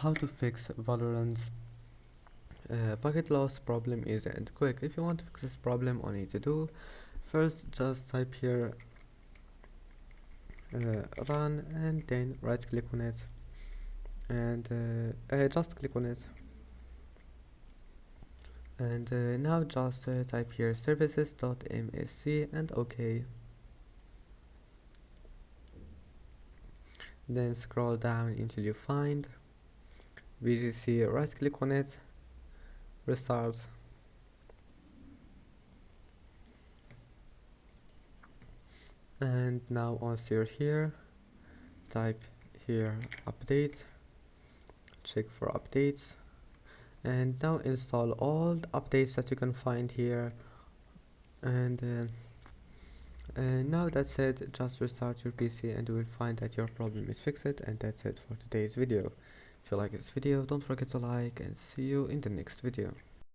how to fix Valorant packet loss problem easy and quick. If you want to fix this problem, all you need to do first just type here run, and then right click on it and just click on it, and now just type here services.msc and OK. Then scroll down until you find VGC, right click on it, restart, and now once you're here, type here update, check for updates, and now install all the updates that you can find here, and now that's it. Just restart your PC and you will find that your problem is fixed. And that's it for today's video. If you like this video, don't forget to like, and see you in the next video.